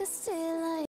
could still like.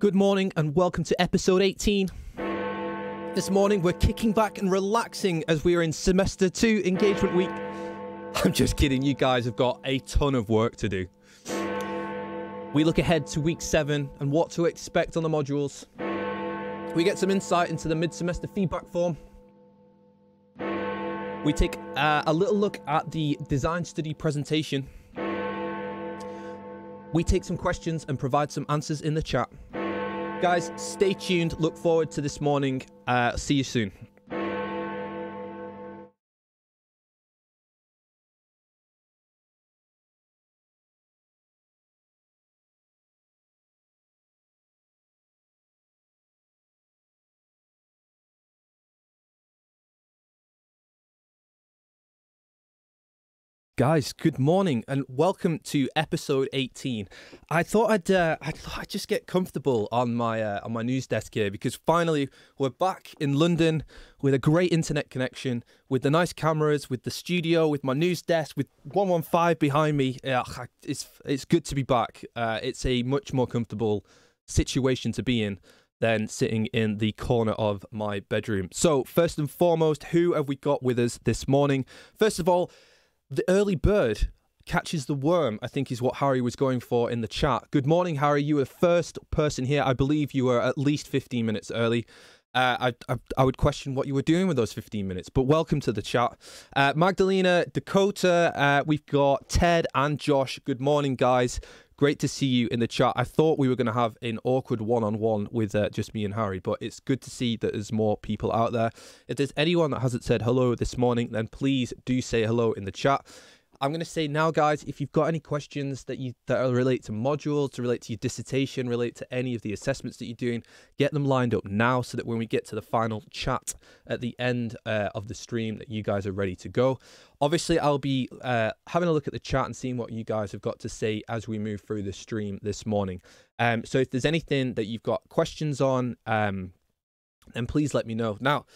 Good morning and welcome to episode 18. This morning we're kicking back and relaxing as we are in semester 2 engagement week. I'm just kidding, you guys have got a ton of work to do. We look ahead to week 7 and what to expect on the modules. We get some insight into the mid-semester feedback form. We take a little look at the design study presentation. We take some questions and provide some answers in the chat. Guys, stay tuned. Look forward to this morning. See you soon. Guys, good morning and welcome to episode 18. I thought I'd just get comfortable on my news desk here because finally we're back in London with a great internet connection, with the nice cameras, with the studio, with my news desk, with 115 behind me. It's good to be back. It's a much more comfortable situation to be in than sitting in the corner of my bedroom. So first and foremost, who have we got with us this morning? First of all, the early bird catches the worm, I think is what Harry was going for in the chat. Good morning, Harry. You were the first person here. I believe you were at least 15 minutes early. I would question what you were doing with those 15 minutes, but welcome to the chat. Magdalena, Dakota, we've got Ted and Josh. Good morning, guys. Great to see you in the chat. I thought we were going to have an awkward one-on-one with just me and Harry, but it's good to see that there's more people out there. If there's anyone that hasn't said hello this morning, then please do say hello in the chat. I'm going to say now, guys, if you've got any questions that relate to modules, to relate to your dissertation, relate to any of the assessments that you're doing, get them lined up now so that when we get to the final chat at the end of the stream that you guys are ready to go. Obviously, I'll be having a look at the chat and seeing what you guys have got to say as we move through the stream this morning. So if there's anything that you've got questions on, then please let me know. Now,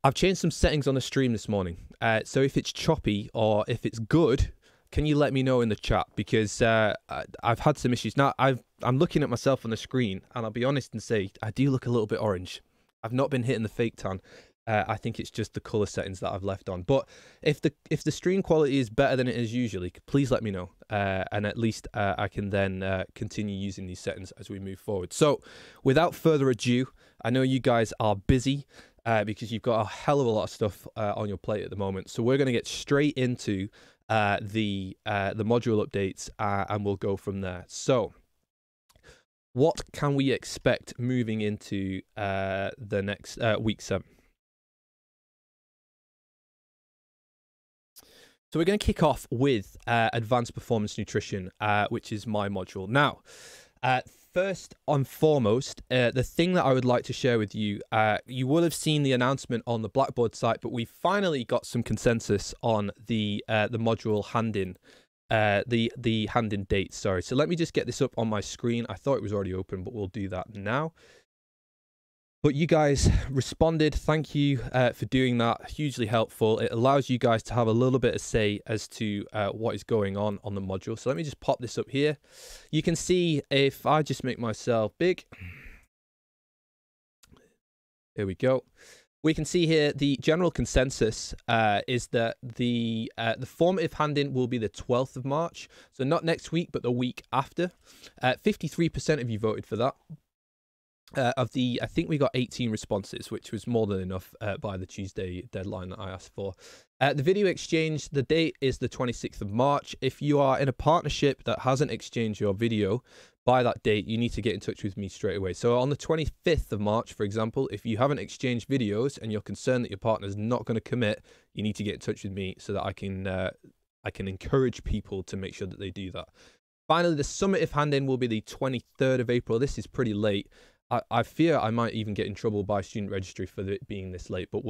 I've changed some settings on the stream this morning. So if it's choppy or if it's good, can you let me know in the chat? Because I've had some issues. Now, I'm looking at myself on the screen, and I'll be honest and say, I do look a little bit orange. I've not been hitting the fake tan. I think it's just the color settings that I've left on. But if the stream quality is better than it is usually, please let me know. And at least I can then continue using these settings as we move forward. So without further ado, I know you guys are busy. Because you've got a hell of a lot of stuff on your plate at the moment. So we're going to get straight into the module updates and we'll go from there. So what can we expect moving into the next week 7? So we're going to kick off with Advanced Performance Nutrition, which is my module. Now, first and foremost, the thing that I would like to share with you, you will have seen the announcement on the Blackboard site, but we finally got some consensus on the module hand-in, the hand-in dates, sorry. So let me just get this up on my screen. I thought it was already open, but we'll do that now. But you guys responded. Thank you for doing that. Hugely helpful. It allows you guys to have a little bit of say as to what is going on the module. So let me just pop this up here. You can see if I just make myself big. Here we go. We can see here the general consensus is that the formative hand-in will be the 12th of March. So not next week, but the week after. 53% of you voted for that. I think we got 18 responses, which was more than enough by the Tuesday deadline that I asked for. The video exchange, the date is the 26th of March. If you are in a partnership that hasn't exchanged your video by that date, you need to get in touch with me straight away. So on the 25th of March, for example, if you haven't exchanged videos and you're concerned that your partner is not going to commit, you need to get in touch with me so that I can encourage people to make sure that they do that. Finally, the summative hand-in will be the 23rd of April. This is pretty late. I fear I might even get in trouble by student registry for it being this late, but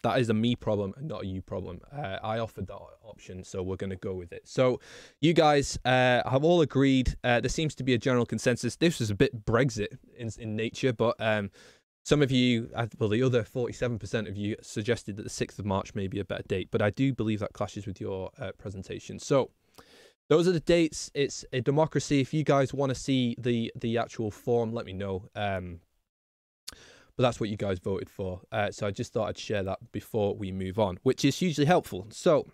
that is a me problem and not a you problem. I offered that option, so we're going to go with it. So you guys have all agreed. There seems to be a general consensus. This was a bit Brexit in nature, but some of you, well, the other 47% of you suggested that the 6th of March may be a better date, but I do believe that clashes with your presentation. So those are the dates. It's a democracy. If you guys want to see the actual form, let me know. But that's what you guys voted for. So I just thought I'd share that before we move on, which is hugely helpful. So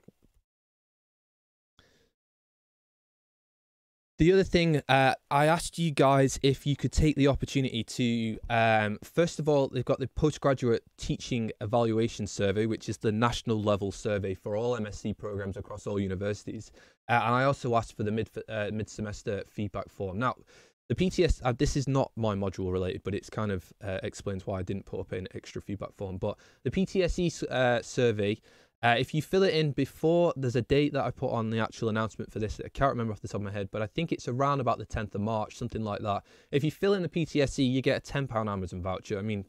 the other thing, I asked you guys if you could take the opportunity to, first of all, they've got the Postgraduate Teaching Evaluation Survey, which is the national level survey for all MSc programs across all universities. And I also asked for the mid-semester feedback form. Now, the PTS, this is not my module related, but it's kind of explains why I didn't put up an extra feedback form. But the PTSE survey, if you fill it in before, there's a date that I put on the actual announcement for this. I can't remember off the top of my head, but I think it's around about the 10th of March, something like that. If you fill in the PTSE, you get a £10 Amazon voucher. I mean,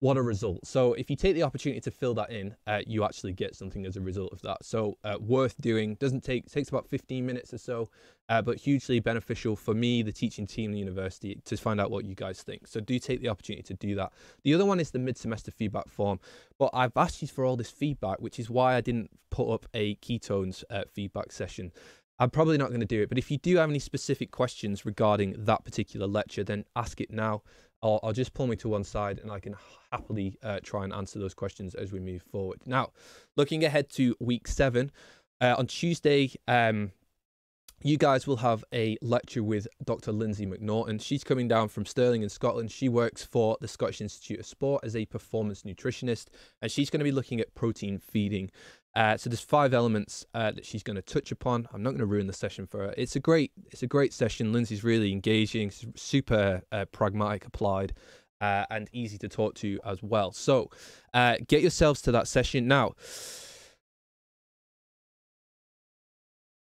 what a result. So if you take the opportunity to fill that in, you actually get something as a result of that. So worth doing. Takes about 15 minutes or so, but hugely beneficial for me, the teaching team, the university, to find out what you guys think. So do take the opportunity to do that. The other one is the mid-semester feedback form. But I've asked you for all this feedback, which is why I didn't put up a ketones feedback session. I'm probably not going to do it, but if you do have any specific questions regarding that particular lecture, then ask it now. I'll just pull me to one side and I can happily try and answer those questions as we move forward. Now, looking ahead to week 7, on Tuesday, you guys will have a lecture with Dr. Lindsay McNaughton. She's coming down from Stirling in Scotland. She works for the Scottish Institute of Sport as a performance nutritionist, and she's going to be looking at protein feeding. So there's 5 elements that she's going to touch upon. I'm not going to ruin the session for her. It's a great session. Lindsay's really engaging, super pragmatic, applied, and easy to talk to as well. So get yourselves to that session. Now,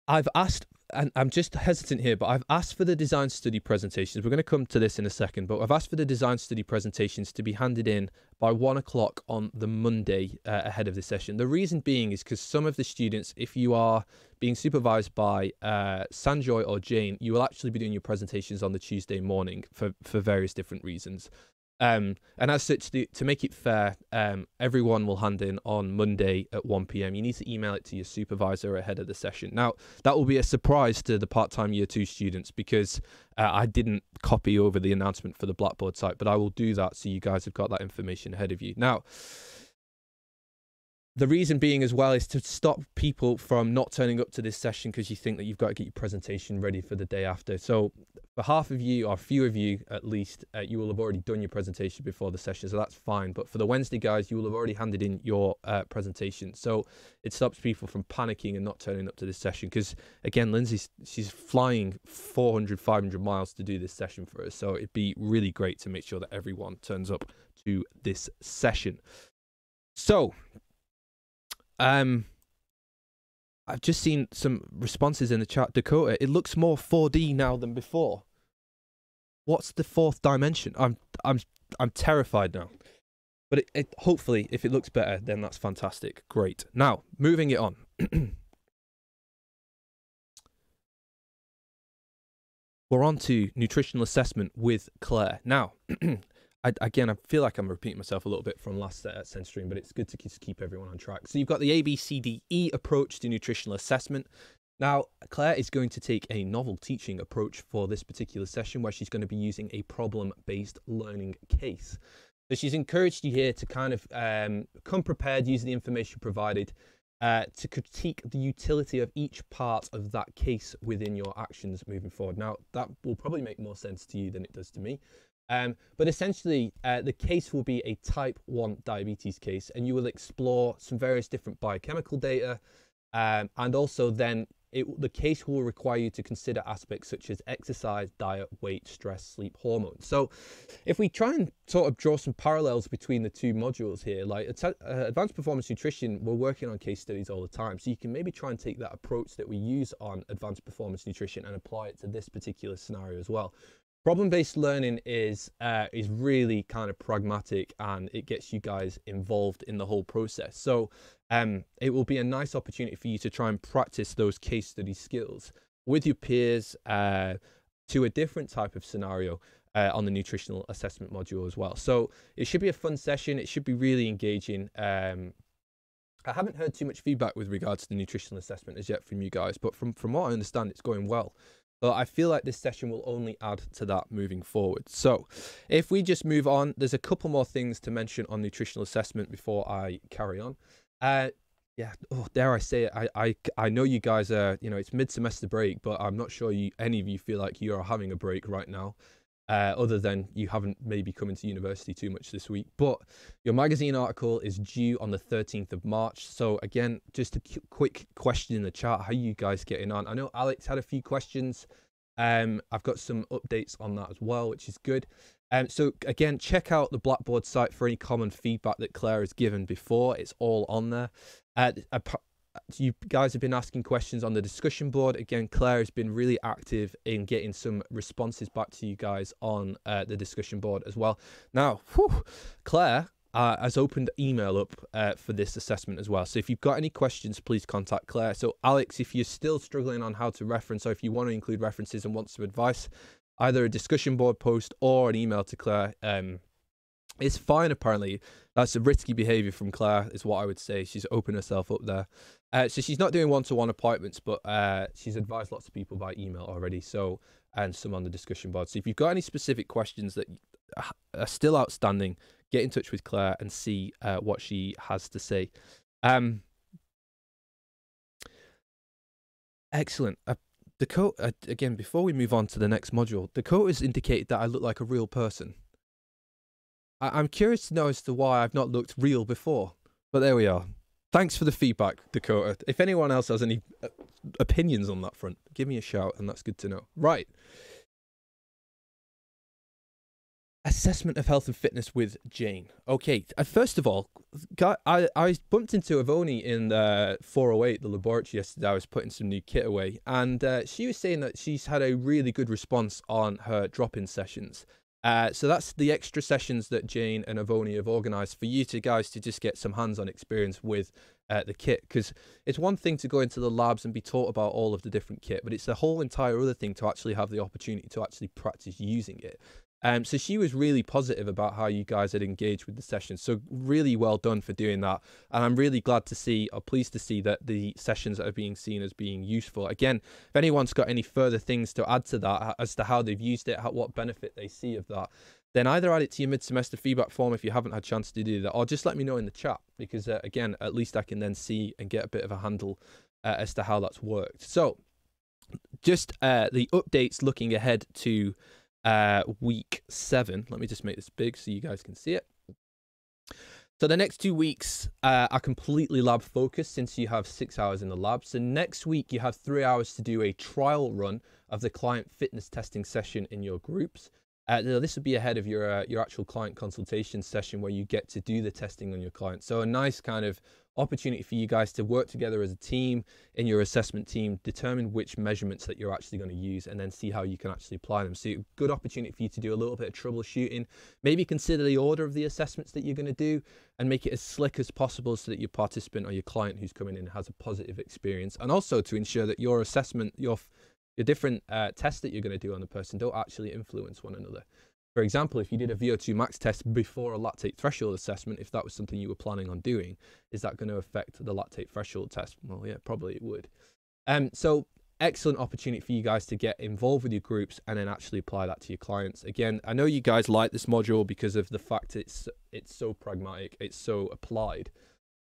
I've asked, and I'm just hesitant here, but I've asked for the design study presentations. We're going to come to this in a second, but I've asked for the design study presentations to be handed in by 1 o'clock on the Monday ahead of the session. The reason being is because some of the students, if you are being supervised by Sanjoy or Jane, you will actually be doing your presentations on the Tuesday morning for various different reasons. And as such, to make it fair, everyone will hand in on Monday at 1 p.m. You need to email it to your supervisor ahead of the session. Now, that will be a surprise to the part-time Year 2 students because I didn't copy over the announcement for the Blackboard site, but I will do that so you guys have got that information ahead of you. Now, the reason being as well is to stop people from not turning up to this session because you think that you've got to get your presentation ready for the day after. So for half of you, or a few of you at least, you will have already done your presentation before the session, so that's fine. But for the Wednesday guys, you will have already handed in your presentation. So it stops people from panicking and not turning up to this session because, again, she's flying 400, 500 miles to do this session for us. So it'd be really great to make sure that everyone turns up to this session. So I've just seen some responses in the chat. Dakota, it looks more 4D now than before. What's the 4th dimension? I'm terrified now. But hopefully, if it looks better, then that's fantastic. Great. Now, moving it on. We're on to nutritional assessment with Claire. Now, again, I feel like I'm repeating myself a little bit from last SEN stream, but it's good to just keep everyone on track. So you've got the ABCDE approach to nutritional assessment. Now, Claire is going to take a novel teaching approach for this particular session where she's going to be using a problem-based learning case. So she's encouraged you here to kind of come prepared using the information provided to critique the utility of each part of that case within your actions moving forward. Now, that will probably make more sense to you than it does to me. But essentially, the case will be a type 1 diabetes case, and you will explore some various different biochemical data, and also then the case will require you to consider aspects such as exercise, diet, weight, stress, sleep, hormones. So if we try and sort of draw some parallels between the 2 modules here, like advanced performance nutrition, we're working on case studies all the time. So you can maybe try and take that approach that we use on advanced performance nutrition and apply it to this particular scenario as well. Problem-based learning is really kind of pragmatic, and it gets you guys involved in the whole process. So it will be a nice opportunity for you to try and practice those case study skills with your peers to a different type of scenario on the nutritional assessment module as well. So it should be a fun session. It should be really engaging. I haven't heard too much feedback with regards to the nutritional assessment as yet from you guys, but from what I understand, it's going well. But I feel like this session will only add to that moving forward. So if we just move on, there's a couple more things to mention on nutritional assessment before I carry on. Yeah, oh, dare I say it, I know you guys are, it's mid-semester break, but I'm not sure any of you feel like you are having a break right now. Other than you haven't maybe come into university too much this week. But your magazine article is due on the 13th of March. So again, just a quick question in the chat. How are you guys getting on? I know Alex had a few questions. I've got some updates on that as well, which is good. So again, check out the Blackboard site for any common feedback that Claire has given before. It's all on there. You guys have been asking questions on the discussion board. Again, Claire has been really active in getting some responses back to you guys on the discussion board as well. Now, Claire has opened email up for this assessment as well. So if you've got any questions, please contact Claire. So Alex, if you're still struggling on how to reference, or if you want to include references and want some advice, either a discussion board post or an email to Claire. It's fine, apparently. That's a risky behavior from Claire, is what I would say. She's opened herself up there. So she's not doing one-to-one appointments, but she's advised lots of people by email already, so, and some on the discussion board. So if you've got any specific questions that are still outstanding, get in touch with Claire and see what she has to say. Excellent. Dakota, again, before we move on to the next module, Dakota's indicated that I look like a real person. I'm curious to know as to why I've not looked real before, but there we are. Thanks for the feedback, Dakota. If anyone else has any opinions on that front, give me a shout, and that's good to know. Right. Assessment of health and fitness with Jane. Okay, first of all, I bumped into Avoni in 408, the laboratory yesterday. I was putting some new kit away, and she was saying that she's had a really good response on her drop-in sessions. So that's the extra sessions that Jane and Avoni have organised for you guys to just get some hands-on experience with the kit. Because it's one thing to go into the labs and be taught about all of the different kit, but it's a whole entire other thing to actually have the opportunity to actually practice using it. So she was really positive about how you guys had engaged with the session. So really well done for doing that. And I'm really glad to see, or pleased to see, that the sessions are being seen as being useful. Again, if anyone's got any further things to add to that as to how they've used it, what benefit they see of that, then either add it to your mid-semester feedback form if you haven't had a chance to do that, or just let me know in the chat, because again, at least I can then see and get a bit of a handle as to how that's worked. So just the updates looking ahead to week 7. Let me just make this big so you guys can see it. So the next 2 weeks are completely lab focused, since you have 6 hours in the lab. So next week you have 3 hours to do a trial run of the client fitness testing session in your groups. This would be ahead of your actual client consultation session, where you get to do the testing on your client. So a nice kind of opportunity for you guys to work together as a team in your assessment team, determine which measurements that you're actually going to use, and then see how you can actually apply them. So good opportunity for you to do a little bit of troubleshooting, maybe consider the order of the assessments that you're going to do, and make it as slick as possible so that your participant or your client who's coming in has a positive experience, and also to ensure that your assessment, your different tests that you're going to do on the person don't actually influence one another. For example, if you did a VO2 max test before a lactate threshold assessment, if that was something you were planning on doing, is that going to affect the lactate threshold test? Well, yeah, probably it would. So excellent opportunity for you guys to get involved with your groups and then actually apply that to your clients. Again, I know you guys like this module because of the fact it's so pragmatic, it's so applied.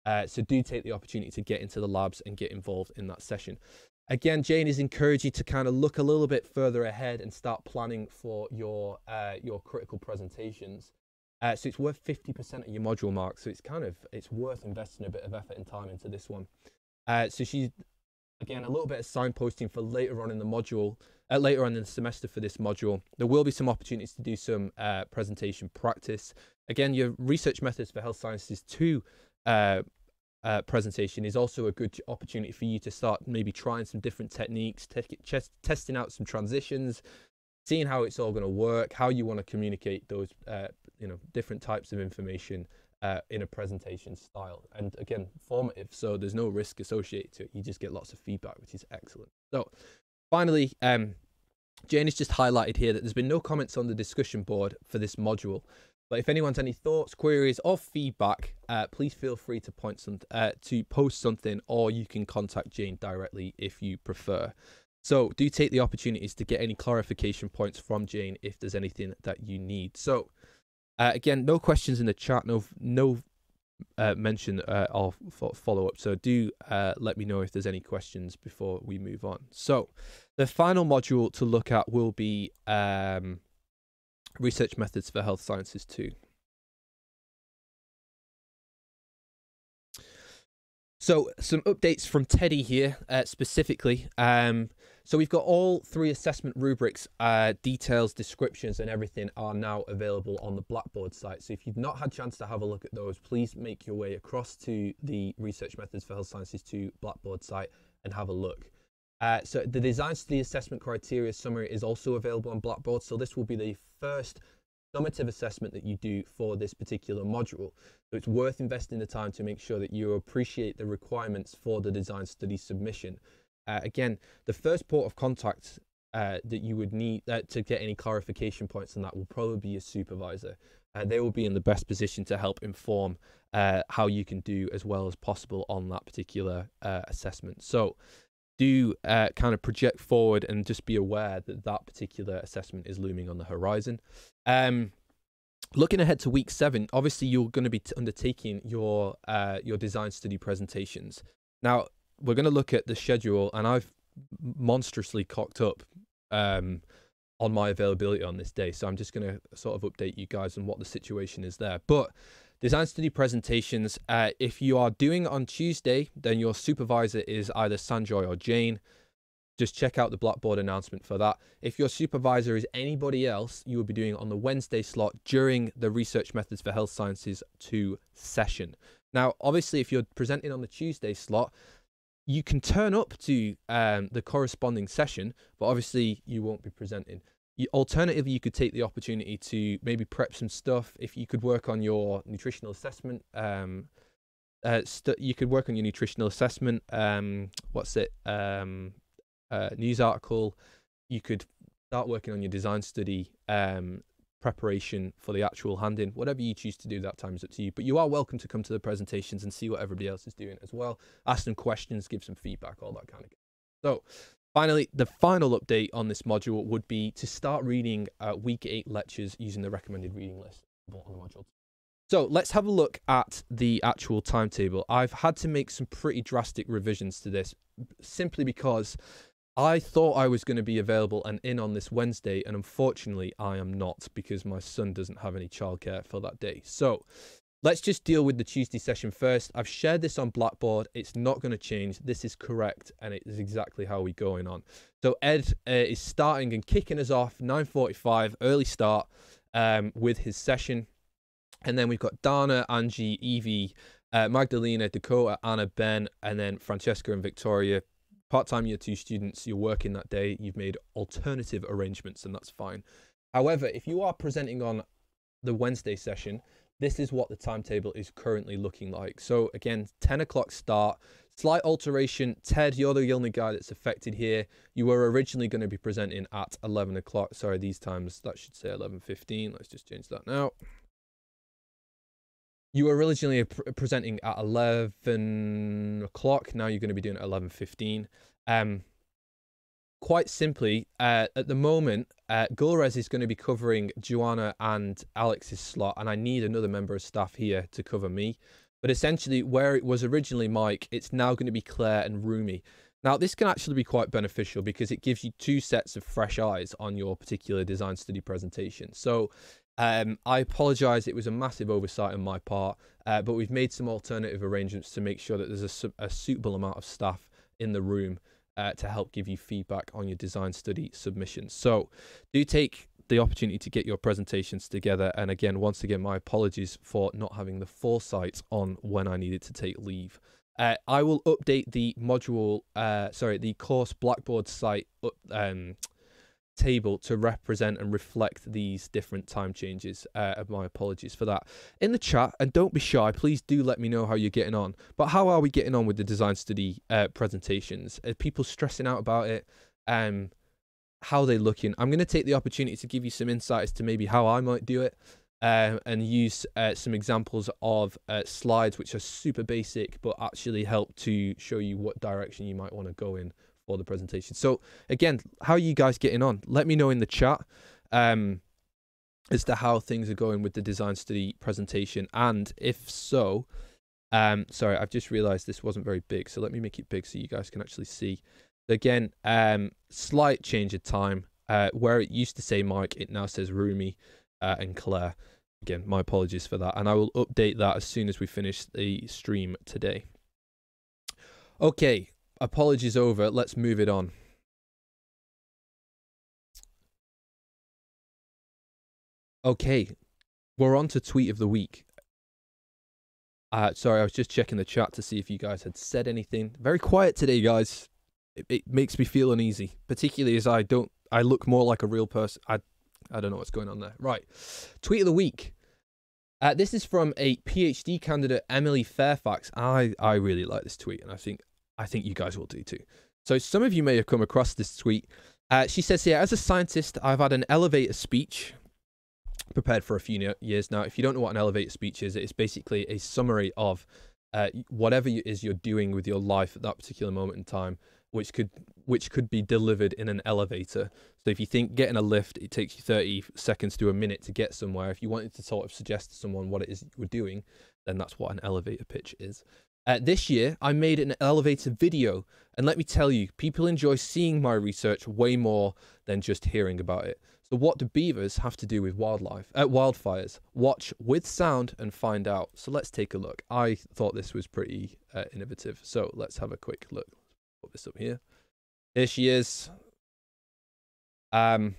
So do take the opportunity to get into the labs and get involved in that session. Again, Jane is encouraging you to kind of look a little bit further ahead and start planning for your critical presentations. So it's worth 50% of your module mark. So it's worth investing a bit of effort and time into this one. So she's, again, a little bit of signposting for later on in the module, later on in the semester for this module. There will be some opportunities to do some presentation practice. Again, your research methods for health sciences 2 presentation is also a good opportunity for you to start maybe trying some different techniques, testing out some transitions, seeing how it's all going to work, how you want to communicate those different types of information in a presentation style. And again, formative, so there's no risk associated to it. You just get lots of feedback, which is excellent. So finally, Jane has just highlighted here that there's been no comments on the discussion board for this module. But if anyone's any thoughts, queries, or feedback, please feel free to post something, or you can contact Jane directly if you prefer. So do take the opportunities to get any clarification points from Jane if there's anything that you need. So again, no questions in the chat, no mention or follow up. So do let me know if there's any questions before we move on. So the final module to look at will be Research Methods for Health Sciences 2. So some updates from Teddy here specifically. So we've got all 3 assessment rubrics, details, descriptions, and everything are now available on the Blackboard site. So if you've not had a chance to have a look at those, please make your way across to the Research Methods for Health Sciences 2 Blackboard site and have a look. So the Design Study Assessment Criteria Summary is also available on Blackboard. So this will be the first summative assessment that you do for this particular module. So it's worth investing the time to make sure that you appreciate the requirements for the design study submission. Again, the first port of contact that you would need to get any clarification points on that will probably be your supervisor. They will be in the best position to help inform how you can do as well as possible on that particular assessment. So do kind of project forward and just be aware that that particular assessment is looming on the horizon. Looking ahead to week 7, obviously you're going to be undertaking your design study presentations. Now, we're going to look at the schedule, and I've monstrously cocked up on my availability on this day. So I'm just going to sort of update you guys on what the situation is there. But design study presentations, if you are doing it on Tuesday, then your supervisor is either Sanjoy or Jane. Just check out the Blackboard announcement for that. If your supervisor is anybody else, you will be doing it on the Wednesday slot during the Research Methods for Health Sciences 2 session. Now, obviously, if you're presenting on the Tuesday slot, you can turn up to the corresponding session, but obviously you won't be presenting. Alternatively, you could take the opportunity to maybe prep some stuff. If you could work on your nutritional assessment, you could work on your nutritional assessment. News article. You could start working on your design study preparation for the actual hand-in. Whatever you choose to do that time is up to you. But you are welcome to come to the presentations and see what everybody else is doing as well. Ask them questions, give some feedback, all that kind of stuff. So finally, the final update on this module would be to start reading week 8 lectures using the recommended reading list on the module. So let's have a look at the actual timetable. I've had to make some pretty drastic revisions to this simply because I thought I was going to be available and in on this Wednesday, and unfortunately I am not because my son doesn't have any childcare for that day. So let's just deal with the Tuesday session first. I've shared this on Blackboard. It's not going to change. This is correct, and it is exactly how we're going on. So Ed is starting and kicking us off 9:45, early start with his session. And then we've got Dana, Angie, Evie, Magdalena, Dakota, Anna, Ben, and then Francesca and Victoria. Part-time year 2 students, you're working that day, you've made alternative arrangements, and that's fine. However, if you are presenting on the Wednesday session, this is what the timetable is currently looking like. So again, 10 o'clock start, slight alteration. Ted, you're the only guy that's affected here. You were originally going to be presenting at 11 o'clock. Sorry, these times, that should say 11:15. Let's just change that now. You were originally presenting at 11 o'clock. Now you're going to be doing it at 11:15. Quite simply, at the moment, Gulrez is going to be covering Joanna and Alex's slot, and I need another member of staff here to cover me. But essentially, where it was originally Mike, it's now going to be Claire and Rumi. Now, this can actually be quite beneficial because it gives you 2 sets of fresh eyes on your particular design study presentation. So I apologize, it was a massive oversight on my part, but we've made some alternative arrangements to make sure that there's a suitable amount of staff in the room to help give you feedback on your design study submissions. So do take the opportunity to get your presentations together. And again, once again, my apologies for not having the foresight on when I needed to take leave. I will update the module, the course Blackboard site table to represent and reflect these different time changes. My apologies for that. In the chat, and don't be shy, please do let me know how you're getting on. But how are we getting on with the design study presentations? Are people stressing out about it? How are they looking? I'm going to take the opportunity to give you some insight as to maybe how I might do it. and use some examples of slides which are super basic but actually help to show you what direction you might want to go in for the presentation. So again, how are you guys getting on? Let me know in the chat as to how things are going with the design study presentation, and if so, sorry, I've just realized this wasn't very big, so let me make it big so you guys can actually see. Again, slight change of time. Where it used to say Mike, it now says Rumi and Claire. Again, my apologies for that, and I will update that as soon as we finish the stream today. Okay, apologies over. Let's move it on. Okay, we're on to tweet of the week. Sorry, I was just checking the chat to see if you guys had said anything. Very quiet today, guys. It makes me feel uneasy, particularly as I look more like a real person. I don't know what's going on there. Right, tweet of the week. This is from a PhD candidate, Emily Fairfax. I really like this tweet, and I think you guys will do too. So some of you may have come across this tweet. She says here, as a scientist, I've had an elevator speech prepared for a few years now. If you don't know what an elevator speech is, it's basically a summary of whatever it is you're doing with your life at that particular moment in time, which could be delivered in an elevator. So if you think getting a lift, it takes you 30 seconds to a minute to get somewhere. If you wanted to sort of suggest to someone what it is you were doing, then that's what an elevator pitch is. This year, I made an elevator video, and let me tell you, people enjoy seeing my research way more than just hearing about it. So what do beavers have to do with wildfires? Watch with sound and find out. So let's take a look. I thought this was pretty innovative. So let's have a quick look. Put this up here. Here she is. Here's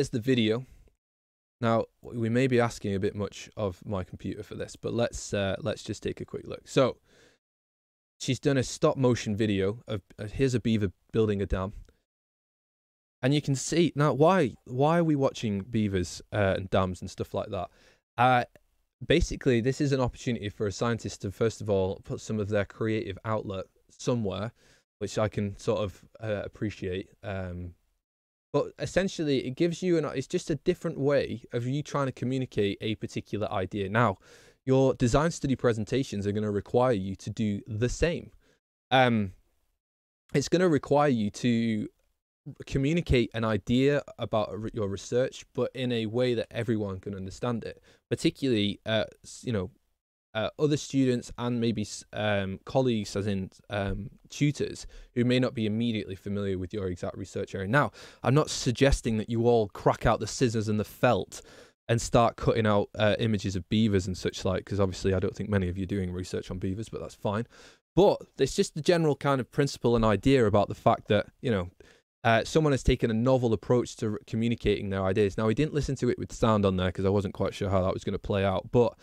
the video. Now, we may be asking a bit much of my computer for this, but let's just take a quick look. So she's done a stop motion video of here's a beaver building a dam. And you can see now why are we watching beavers and dams and stuff like that? Basically, this is an opportunity for a scientist to first of all put some of their creative outlet somewhere, which I can sort of appreciate. But essentially, it gives you it's just a different way of you trying to communicate a particular idea. Now, your design study presentations are going to require you to do the same. It's going to require you to communicate an idea about your research, but in a way that everyone can understand it, particularly other students and maybe colleagues, as in tutors, who may not be immediately familiar with your exact research area. Now, I'm not suggesting that you all crack out the scissors and the felt and start cutting out images of beavers and such like, because obviously I don't think many of you are doing research on beavers, but that's fine. But it's just the general kind of principle and idea about the fact that, someone has taken a novel approach to communicating their ideas. Now, we didn't listen to it with sound on there because I wasn't quite sure how that was going to play out. But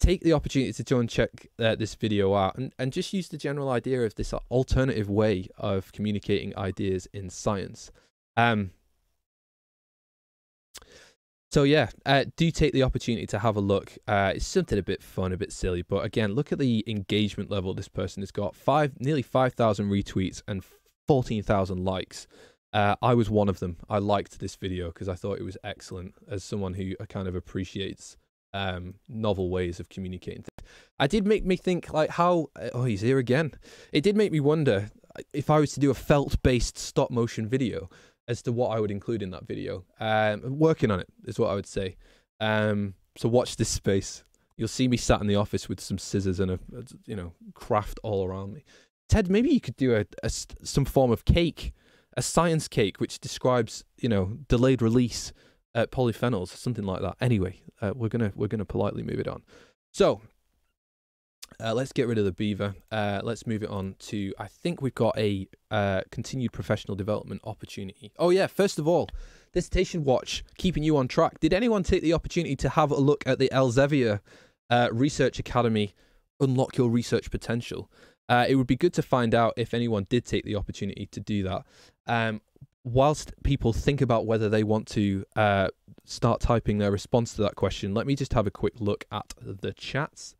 take the opportunity to go and check this video out and just use the general idea of this alternative way of communicating ideas in science. So yeah, do take the opportunity to have a look. It's something a bit fun, a bit silly. But again, look at the engagement level this person has got. Nearly 5,000 retweets and 14,000 likes. I was one of them. I liked this video because I thought it was excellent as someone who kind of appreciates novel ways of communicating things. It did make me think like how, oh, he's here again. It did make me wonder if I was to do a felt-based stop motion video as to what I would include in that video. I'm working on it is what I would say. So watch this space. You'll see me sat in the office with some scissors and a craft all around me. Ted, maybe you could do some form of cake, a science cake, which describes, delayed release polyphenols, something like that. Anyway, we're gonna politely move it on. So let's get rid of the beaver. Let's move it on to, I think we've got a continued professional development opportunity. Oh yeah, first of all, Dissertation Watch, keeping you on track. Did anyone take the opportunity to have a look at the Elsevier Research Academy, Unlock Your Research Potential? It would be good to find out if anyone did take the opportunity to do that. Whilst people think about whether they want to start typing their response to that question, let me just have a quick look at the chats.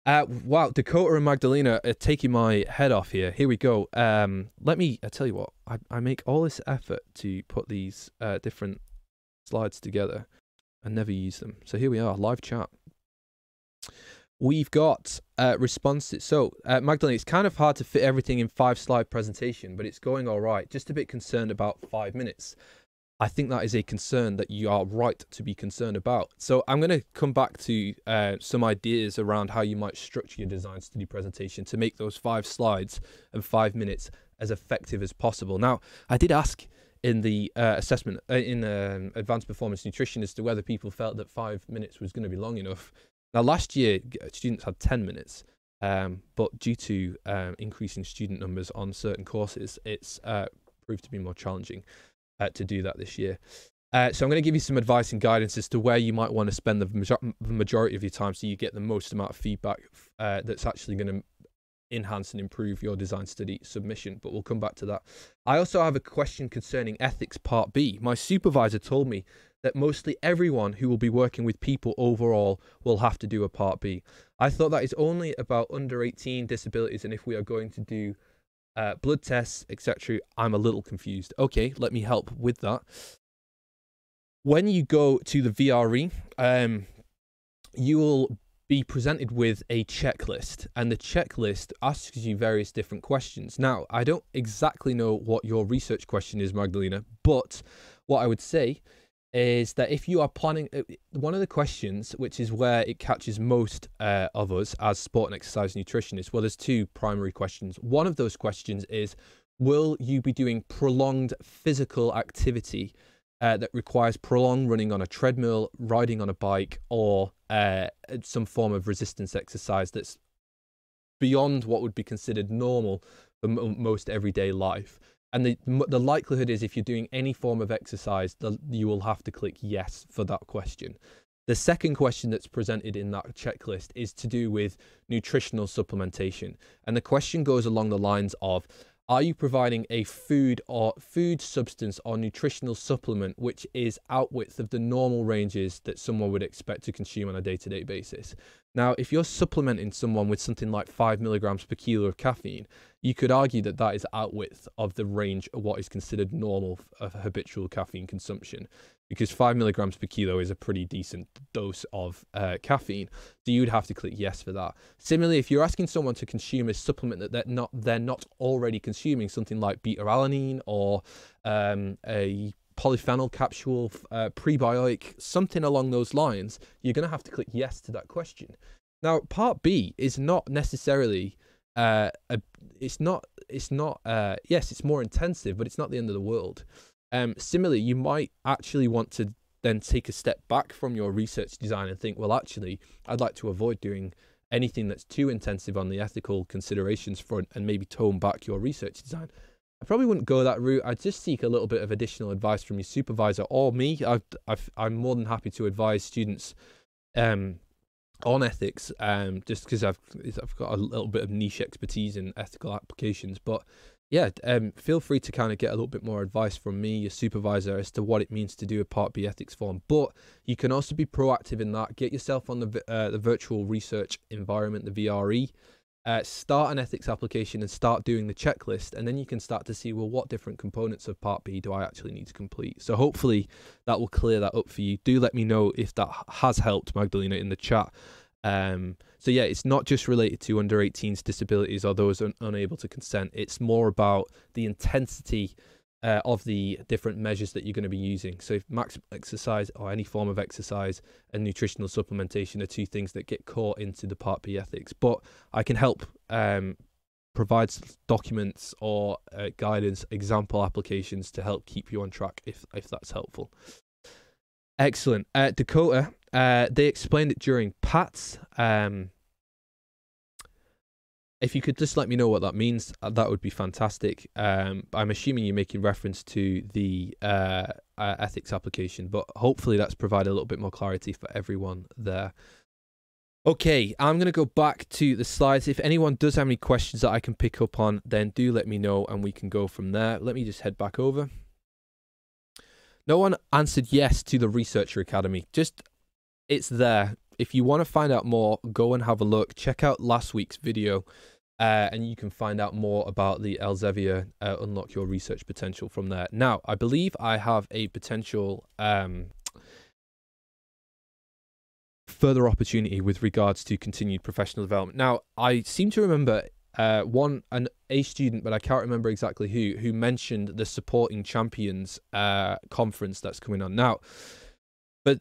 Wow, Dakota and Magdalena are taking my head off here. Here we go. Let me tell you what, I make all this effort to put these different slides together. I never use them. So here we are, live chat. We've got responses. So, Magdalene, it's kind of hard to fit everything in 5-slide presentation, but it's going all right. Just a bit concerned about 5 minutes. I think that is a concern that you are right to be concerned about. So I'm going to come back to some ideas around how you might structure your design study presentation to make those 5 slides and 5 minutes as effective as possible. Now, I did ask in the assessment in advanced performance nutrition as to whether people felt that 5 minutes was going to be long enough. Now, last year, students had 10 minutes, but due to increasing student numbers on certain courses, it's proved to be more challenging to do that this year. So I'm going to give you some advice and guidance as to where you might want to spend the majority of your time so you get the most amount of feedback that's actually going to enhance and improve your design study submission, but we'll come back to that. I also have a question concerning ethics part B. My supervisor told me that mostly everyone who will be working with people overall will have to do a part B. I thought that is only about under 18 disabilities, and if we are going to do blood tests, etc., I'm a little confused. Okay, let me help with that. When you go to the VRE, you will be presented with a checklist, and the checklist asks you various different questions. Now, I don't exactly know what your research question is, Magdalena, but what I would say is that if you are planning, one of the questions, which is where it catches most of us as sport and exercise nutritionists, well, there's 2 primary questions. One of those questions is, will you be doing prolonged physical activity that requires prolonged running on a treadmill, riding on a bike, or some form of resistance exercise that's beyond what would be considered normal for most everyday life? And the likelihood is if you're doing any form of exercise, you will have to click yes for that question. The second question that's presented in that checklist is to do with nutritional supplementation. And the question goes along the lines of, are you providing a food substance or nutritional supplement which is outwith of the normal ranges that someone would expect to consume on a day-to-day basis? Now, if you're supplementing someone with something like 5 milligrams per kilo of caffeine, you could argue that that is outwith of the range of what is considered normal of habitual caffeine consumption, because 5 milligrams per kilo is a pretty decent dose of caffeine. So you would have to click yes for that. Similarly, if you're asking someone to consume a supplement that they're not already consuming, something like beta-alanine or a polyphenol capsule, prebiotic, something along those lines, you're going to have to click yes to that question. Now, part B is not necessarily yes, it's more intensive, but it's not the end of the world. Similarly, you might actually want to then take a step back from your research design and think, well, actually, I'd like to avoid doing anything that's too intensive on the ethical considerations front and maybe tone back your research design. I probably wouldn't go that route. I'd just seek a little bit of additional advice from your supervisor or me. I'm more than happy to advise students on ethics, just because I've got a little bit of niche expertise in ethical applications. But yeah, feel free to kind of get a little bit more advice from me, your supervisor, as to what it means to do a Part B ethics form. But you can also be proactive in that. Get yourself on the virtual research environment, the VRE. Start an ethics application and start doing the checklist, and then you can start to see, well, what different components of Part B do I actually need to complete? So hopefully that will clear that up for you. Do let me know if that has helped, Magdalena, in the chat. So yeah, it's not just related to under 18s disabilities or those unable to consent. It's more about the intensity of the different measures that you're going to be using. So if max exercise or any form of exercise and nutritional supplementation are 2 things that get caught into the Part B ethics. But I can help provide documents or guidance, example applications to help keep you on track if that's helpful. Excellent. Dakota, they explained it during PATS. If you could just let me know what that means, that would be fantastic. I'm assuming you're making reference to the ethics application, but hopefully that's provided a little bit more clarity for everyone there. Okay, I'm going to go back to the slides. If anyone does have any questions that I can pick up on, then do let me know and we can go from there. Let me just head back over. No one answered yes to the Researcher Academy. It's there. If you want to find out more, go and have a look. Check out last week's video. And you can find out more about the Elsevier Unlock Your Research Potential from there. Now, I believe I have a potential further opportunity with regards to continued professional development. Now, I seem to remember a student, but I can't remember exactly who mentioned the Supporting Champions conference that's coming on now. But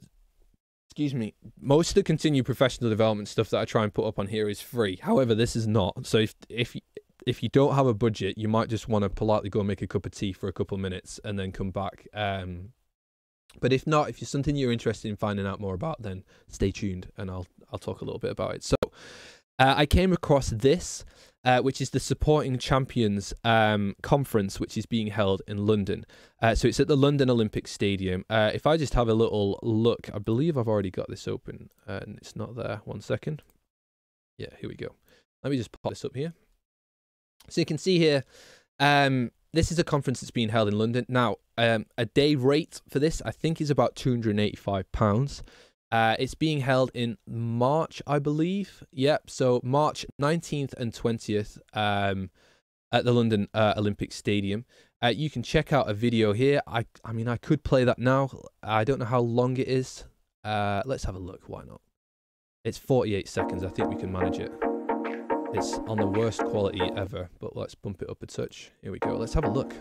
excuse me, most of the continued professional development stuff that I try and put up on here is free. However, this is not. So if you don't have a budget, you might just want to politely go and make a cup of tea for a couple of minutes and then come back. But if not, if it's something you're interested in finding out more about, then stay tuned and I'll talk a little bit about it. So I came across this, which is the Supporting Champions conference, which is being held in London. So it's at the London Olympic Stadium. If I just have a little look, I believe I've already got this open and it's not there. 1 second. Yeah, here we go. Let me just pop this up here. So you can see here, this is a conference that's being held in London. Now, a day rate for this, I think, is about £285. It's being held in March, I believe. Yep, so March 19th and 20th at the London Olympic Stadium. You can check out a video here. I mean, I could play that now. I don't know how long it is. Let's have a look. Why not? It's 48 seconds. I think we can manage it. It's on the worst quality ever, but let's bump it up a touch. Here we go. Let's have a look.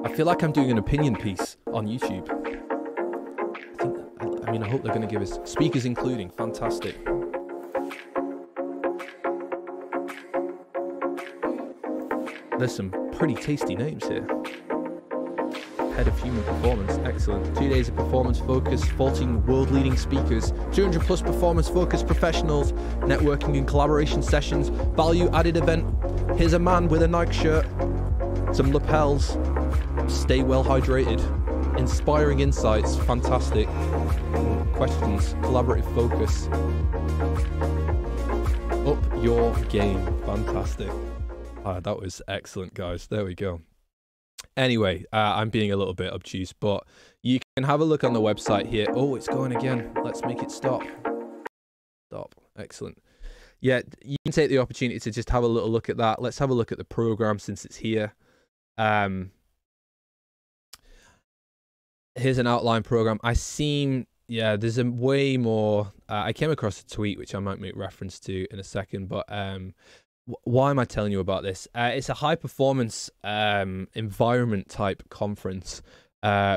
I feel like I'm doing an opinion piece on YouTube. I mean, I hope they're going to give us speakers including. Fantastic. There's some pretty tasty names here. Head of Human Performance, excellent. 2 days of performance focus, 14 world-leading speakers, 200 plus performance-focused professionals, networking and collaboration sessions, value-added event. Here's a man with a Nike shirt, some lapels. Stay well hydrated. Inspiring insights, fantastic. Questions, collaborative focus. Up your game, fantastic. That was excellent, guys. There we go. Anyway, I'm being a little bit obtuse, but you can have a look on the website here. Oh, it's going again. Let's make it stop. Stop. Excellent. Yeah, you can take the opportunity to just have a little look at that. Let's have a look at the program since it's here. Here's an outline program. Yeah, there's a way more. I came across a tweet, which I might make reference to in a second, but why am I telling you about this? It's a high performance environment type conference,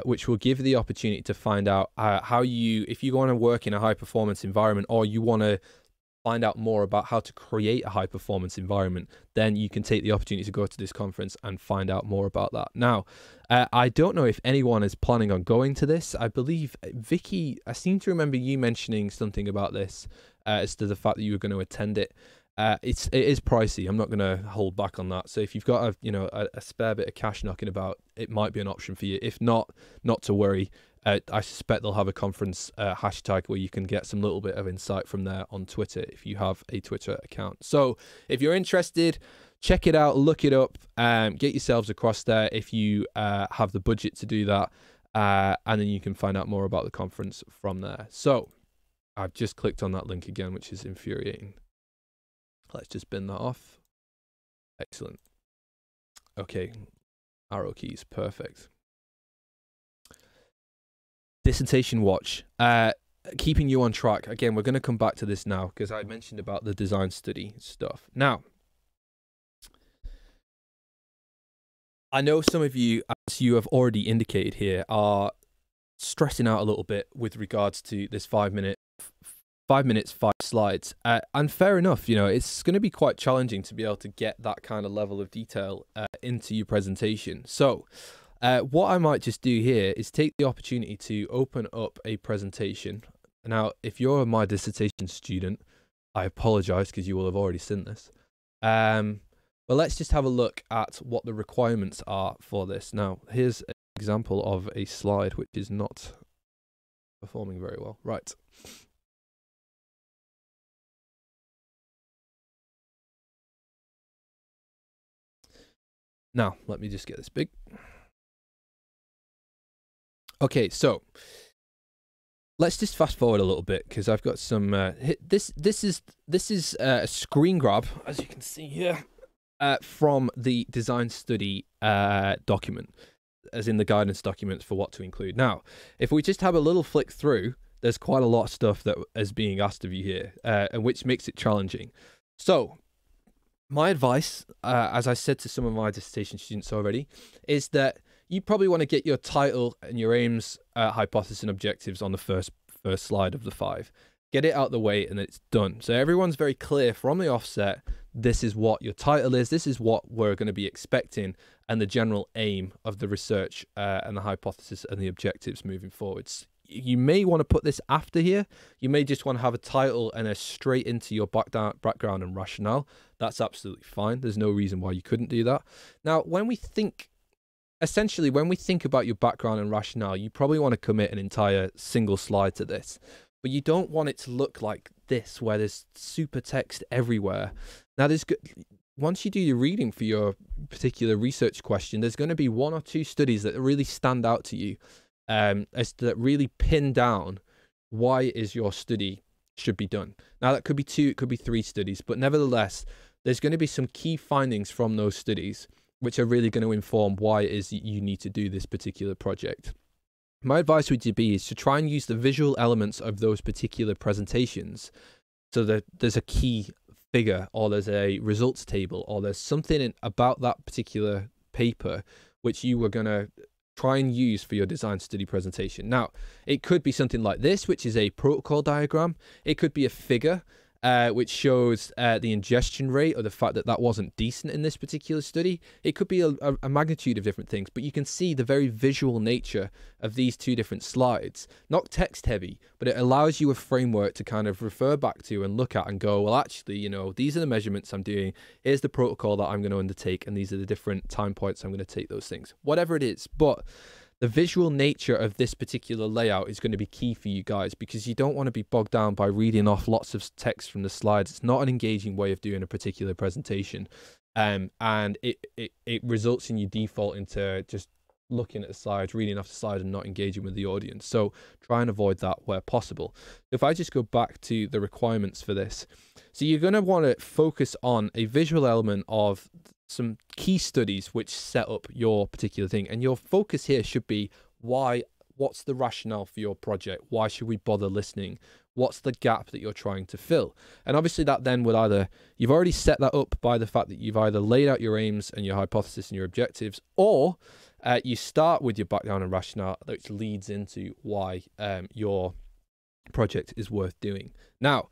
which will give you the opportunity to find out if you want to work in a high performance environment, or you want to find out more about how to create a high performance environment, then you can take the opportunity to go to this conference and find out more about that. Now, I don't know if anyone is planning on going to this. I believe, Vicky, I seem to remember you mentioning something about this as to the fact that you were going to attend it. It is pricey. I'm not going to hold back on that. So if you've got a spare bit of cash knocking about, it might be an option for you. If not, not to worry. I suspect they'll have a conference hashtag where you can get some little bit of insight from there on Twitter if you have a Twitter account. So if you're interested, check it out, look it up, get yourselves across there if you have the budget to do that, and then you can find out more about the conference from there. So I've just clicked on that link again, which is infuriating. Let's just bin that off. Excellent. Okay, arrow keys, perfect. Dissertation watch, keeping you on track. Again, we're going to come back to this now because I mentioned about the design study stuff. Now, I know some of you, as you have already indicated here, are stressing out a little bit with regards to this 5 minutes, 5 slides. And fair enough, it's going to be quite challenging to be able to get that kind of level of detail into your presentation. So what I might just do here is take the opportunity to open up a presentation. Now, if you're my dissertation student, I apologize because you will have already seen this. But let's just have a look at what the requirements are for this. Now, here's an example of a slide which is not performing very well. Right. Now, let me just get this big. Okay, so let's just fast forward a little bit because I've got some. This is a screen grab, as you can see here, from the design study document, as in the guidance documents for what to include. Now, if we just have a little flick through, there's quite a lot of stuff that is being asked of you here, and which makes it challenging. So my advice, as I said to some of my dissertation students already, is that you probably want to get your title and your aims, hypothesis and objectives on the first slide of the 5. Get it out the way and it's done. So everyone's very clear from the offset, this is what your title is, this is what we're going to be expecting, and the general aim of the research and the hypothesis and the objectives moving forwards. You may want to put this after here. You may just want to have a title and a straight into your background and rationale. That's absolutely fine. There's no reason why you couldn't do that. Now, when we think about your background and rationale, you probably want to commit an entire single slide to this. But you don't want it to look like this, where there's super text everywhere. Now, once you do your reading for your particular research question, there's going to be 1 or 2 studies that really stand out to you, that really pin down why it is your study should be done. Now, that could be 2, it could be 3 studies, but nevertheless, there's going to be some key findings from those studies which are really going to inform why it is you need to do this particular project. My advice would be is to try and use the visual elements of those particular presentations, so that there's a key figure, or there's a results table, or there's something about that particular paper which you were going to try and use for your design study presentation. Now, it could be something like this, which is a protocol diagram. It could be a figure which shows the ingestion rate, or the fact that wasn't decent in this particular study. It could be a magnitude of different things, but you can see the very visual nature of these 2 different slides. Not text heavy, but it allows you a framework to kind of refer back to and look at and go, well, actually, you know, these are the measurements I'm doing. Here's the protocol that I'm going to undertake, and these are the different time points I'm going to take those things. Whatever it is, but the visual nature of this particular layout is going to be key for you guys, because you don't want to be bogged down by reading off lots of text from the slides. It's not an engaging way of doing a particular presentation, and it results in you default into just looking at the slides, reading off the slide, and not engaging with the audience. So try and avoid that where possible. If I just go back to the requirements for this, so you're going to want to focus on a visual element of some key studies which set up your particular thing, and your focus here should be what's the rationale for your project? Why should we bother listening? What's the gap that you're trying to fill? And obviously that then would either, you've already set that up by the fact that you've either laid out your aims and your hypothesis and your objectives, or you start with your background and rationale, which leads into why your project is worth doing. Now,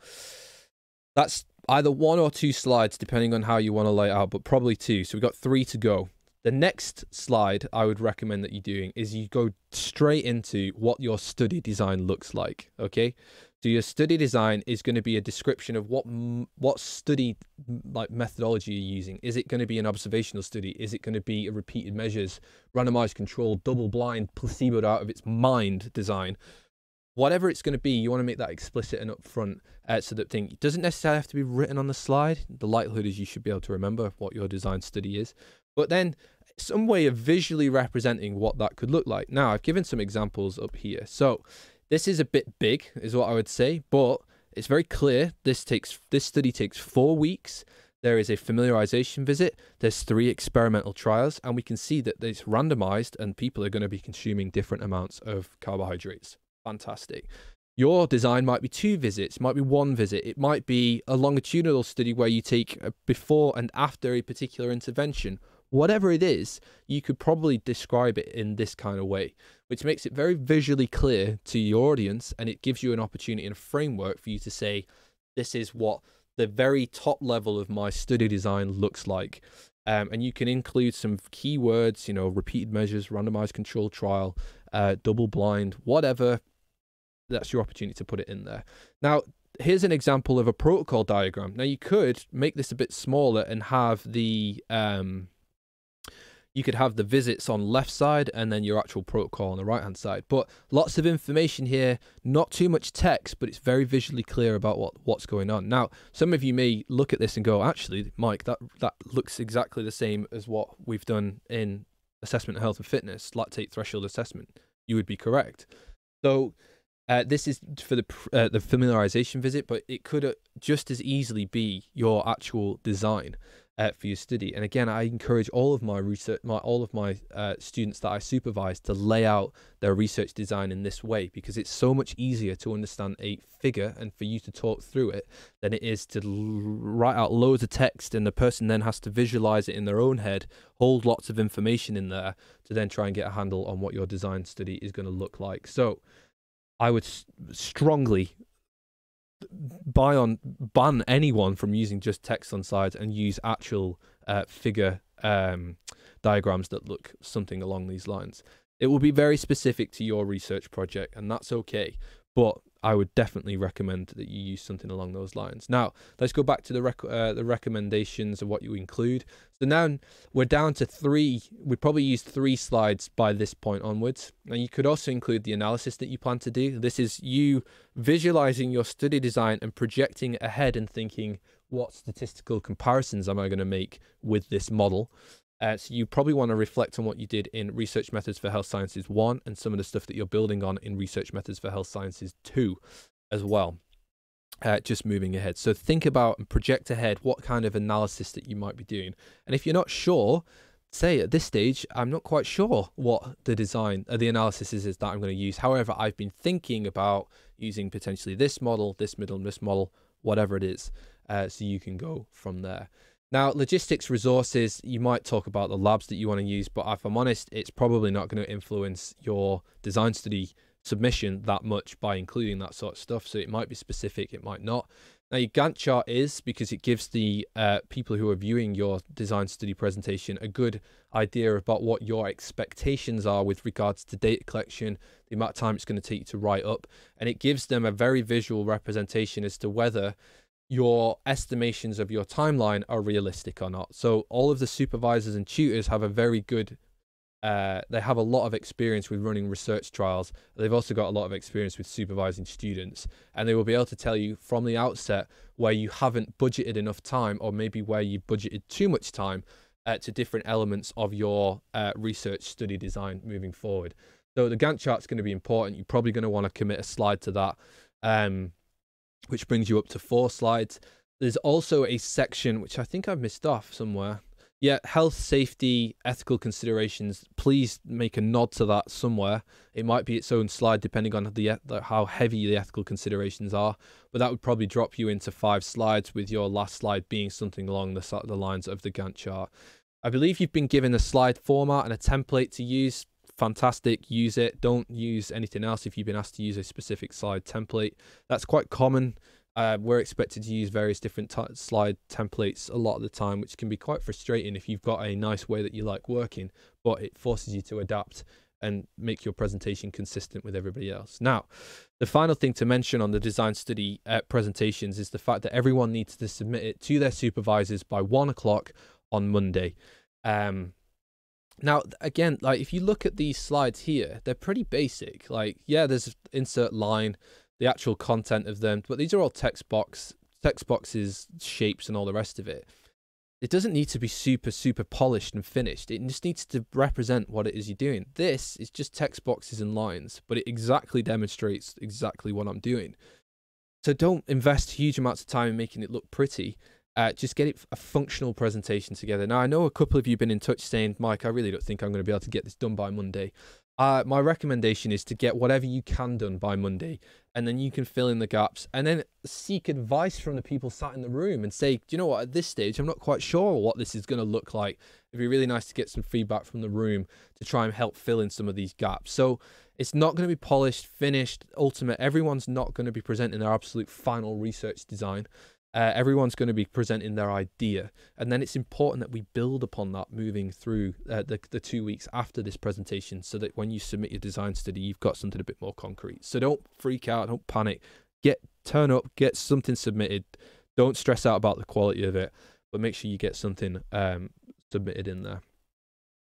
that's either 1 or 2 slides, depending on how you want to lay it out, but probably 2. So we've got 3 to go. The next slide I would recommend that you're doing is you go straight into what your study design looks like, okay? So your study design is going to be a description of what study methodology you're using. Is it going to be an observational study? Is it going to be a repeated measures, randomized control, double-blind, placeboed out of its mind design? Whatever it's going to be, you want to make that explicit and upfront, so that thing it doesn't necessarily have to be written on the slide. The likelihood is you should be able to remember what your design study is, but then some way of visually representing what that could look like. Now, I've given some examples up here. So this is a bit big, is what I would say, but it's very clear. This study takes 4 weeks. There is a familiarization visit. There's 3 experimental trials, and we can see that it's randomized, and people are going to be consuming different amounts of carbohydrates. Fantastic. Your design might be 2 visits, might be 1 visit. It might be a longitudinal study where you take a before and after a particular intervention. Whatever it is, you could probably describe it in this kind of way, which makes it very visually clear to your audience, and it gives you an opportunity and a framework for you to say, this is what the very top level of my study design looks like. And you can include some keywords, you know, repeated measures, randomized controlled trial, double blind, whatever. That's your opportunity to put it in there. Now, here's an example of a protocol diagram. Now, you could make this a bit smaller and have the you could have the visits on left side and then your actual protocol on the right hand side. But lots of information here, not too much text, but it's very visually clear about what's going on. Now, some of you may look at this and go, actually, Mike, that looks exactly the same as what we've done in assessment of health and fitness, lactate threshold assessment. You would be correct. So this is for the familiarization visit, but it could just as easily be your actual design. for your study. And again, I encourage all of my students that I supervise to lay out their research design in this way, because it's so much easier to understand a figure and for you to talk through it than it is to write out loads of text, and the person then has to visualize it in their own head, hold lots of information in there to then try and get a handle on what your design study is going to look like. So I would strongly ban anyone from using just text on slides and use actual figure diagrams that look something along these lines. It will be very specific to your research project, and that's okay, but I would definitely recommend that you use something along those lines. Now, let's go back to the recommendations of what you include. So now we're down to 3. We probably used 3 slides by this point onwards. Now, you could also include the analysis that you plan to do. This is you visualizing your study design and projecting ahead and thinking, what statistical comparisons am I going to make with this model? So you probably want to reflect on what you did in Research Methods for Health Sciences 1 and some of the stuff that you're building on in Research Methods for Health Sciences 2 as well, just moving ahead. So think about and project ahead what kind of analysis that you might be doing. And if you're not sure, say at this stage, I'm not quite sure what the analysis is that I'm going to use. However, I've been thinking about using potentially this model, this model, whatever it is. So you can go from there. Now, logistics, resources, you might talk about the labs that you want to use, but if I'm honest, it's probably not going to influence your design study submission that much by including that sort of stuff. So it might be specific, it might not. Now, your Gantt chart is because it gives the people who are viewing your design study presentation a good idea about what your expectations are with regards to data collection, the amount of time it's going to take you to write up, and it gives them a very visual representation as to whether your estimations of your timeline are realistic or not. So all of the supervisors and tutors have a very good, they have a lot of experience with running research trials. They've also got a lot of experience with supervising students, and they will be able to tell you from the outset where you haven't budgeted enough time, or maybe where you budgeted too much time to different elements of your research study design moving forward. So the Gantt chart's going to be important. You're probably going to want to commit a slide to that. Which brings you up to 4 slides. There's also a section, which I think I've missed off somewhere. Yeah, health, safety, ethical considerations. Please make a nod to that somewhere. It might be its own slide depending on how heavy the ethical considerations are. But that would probably drop you into 5 slides, with your last slide being something along the lines of the Gantt chart. I believe you've been given a slide format and a template to use. Fantastic, use it. Don't use anything else if you've been asked to use a specific slide template. That's quite common. We're expected to use various different slide templates a lot of the time, which can be quite frustrating if you've got a nice way that you like working, but it forces you to adapt and make your presentation consistent with everybody else. Now, the final thing to mention on the design study presentations is the fact that everyone needs to submit it to their supervisors by 1 o'clock on Monday. Now, again, like if you look at these slides here, they're pretty basic. Like, yeah, there's insert line, the actual content of them, but these are all text boxes, shapes, and all the rest of it. It doesn't need to be super, super polished and finished. It just needs to represent what it is you're doing. This is just text boxes and lines, but it exactly demonstrates exactly what I'm doing. So don't invest huge amounts of time in making it look pretty. Just get a functional presentation together. Now, I know a couple of you have been in touch saying, Mike, I really don't think I'm going to be able to get this done by Monday. My recommendation is to get whatever you can done by Monday, and then you can fill in the gaps, and then seek advice from the people sat in the room and say, do you know what, at this stage, I'm not quite sure what this is going to look like. It'd be really nice to get some feedback from the room to try and help fill in some of these gaps. So it's not going to be polished, finished, ultimate. Everyone's not going to be presenting their absolute final research design. Everyone's going to be presenting their idea, and then it's important that we build upon that moving through the 2 weeks after this presentation, so that when you submit your design study, you've got something a bit more concrete. So don't freak out, don't panic, turn up, get something submitted. Don't stress out about the quality of it, but make sure you get something submitted in there.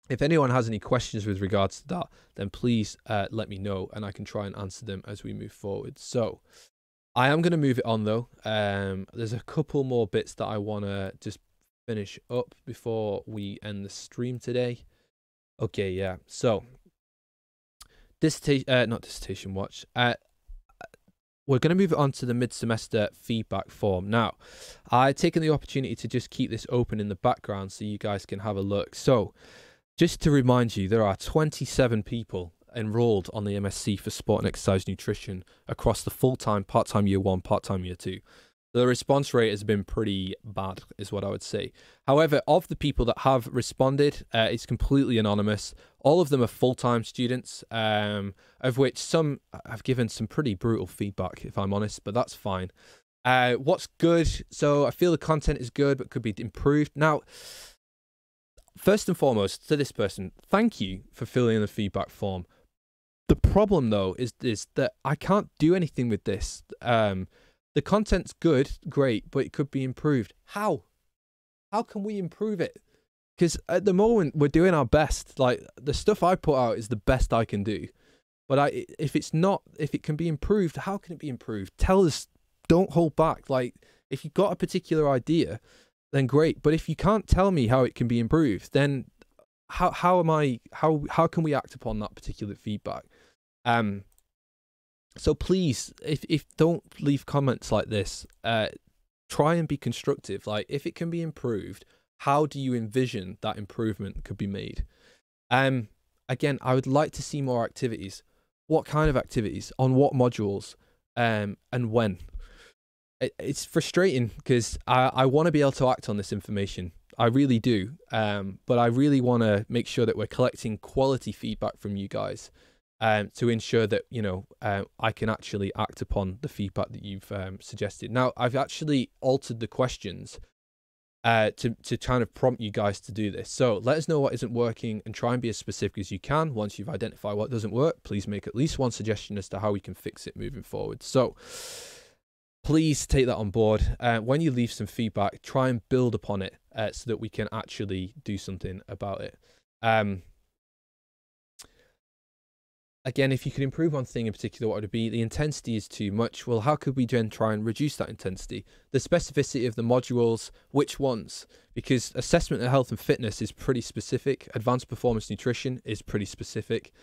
If anyone has any questions with regards to that, then please let me know, and I can try and answer them as we move forward. So I am going to move it on though. There's a couple more bits that I want to just finish up before we end the stream today. Okay, yeah. So, not dissertation watch. we're going to move on to the mid-semester feedback form. Now, I've taken the opportunity to just keep this open in the background so you guys can have a look. So, just to remind you, there are 27 people enrolled on the MSc for Sport and Exercise Nutrition across the full-time, part-time year 1, part-time year 2. The response rate has been pretty bad, is what I would say. However, of the people that have responded, it's completely anonymous. All of them are full-time students, of which some have given some pretty brutal feedback, if I'm honest, but that's fine. What's good? So I feel the content is good, but could be improved. Now, first and foremost, to this person, thank you for filling in the feedback form. The problem, though, is that I can't do anything with this. The content's good, great, but it could be improved. How? How can we improve it? Because at the moment, we're doing our best. Like, the stuff I put out is the best I can do. But if it can be improved, how can it be improved? Tell us, don't hold back. Like, if you've got a particular idea, then great. But if you can't tell me how it can be improved, then how can we act upon that particular feedback? So please, if don't leave comments like this. Try and be constructive. Like, if it can be improved, how do you envision that improvement could be made? Again, I would like to see more activities. What kind of activities? On what modules? And when? It's frustrating because I want to be able to act on this information. I really do. But I really want to make sure that we're collecting quality feedback from you guys. To ensure that, I can actually act upon the feedback that you've suggested. Now, I've actually altered the questions to kind of prompt you guys to do this. So let us know what isn't working and try and be as specific as you can. Once you've identified what doesn't work, please make at least one suggestion as to how we can fix it moving forward. So please take that on board. When you leave some feedback, try and build upon it so that we can actually do something about it. Again, if you could improve one thing in particular, what would it be? The intensity is too much. Well, how could we then try and reduce that intensity? The specificity of the modules, which ones? Because assessment of health and fitness is pretty specific. Advanced performance nutrition is pretty specific.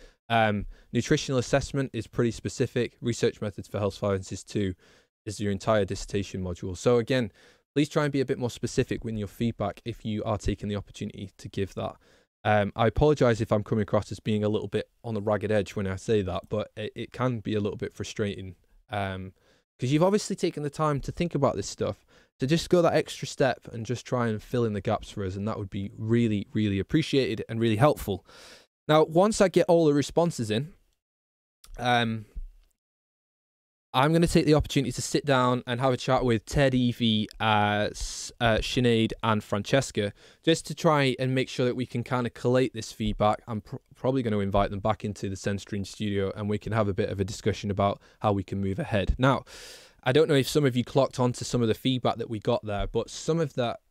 Nutritional assessment is pretty specific. Research methods for health sciences 2 is your entire dissertation module. So again, please try and be a bit more specific with your feedback if you are taking the opportunity to give that. I apologize if I'm coming across as being a little bit on the ragged edge when I say that, but it can be a little bit frustrating because you've obviously taken the time to think about this stuff, to just go that extra step and just try and fill in the gaps for us, and that would be really, really appreciated and really helpful. Now, once I get all the responses in, I'm going to take the opportunity to sit down and have a chat with Ted, Evie, Sinead and Francesca, just to try and make sure that we can kind of collate this feedback. I'm probably going to invite them back into the SEN Stream studio and we can have a bit of a discussion about how we can move ahead. Now, I don't know if some of you clocked onto some of the feedback that we got there, but some of that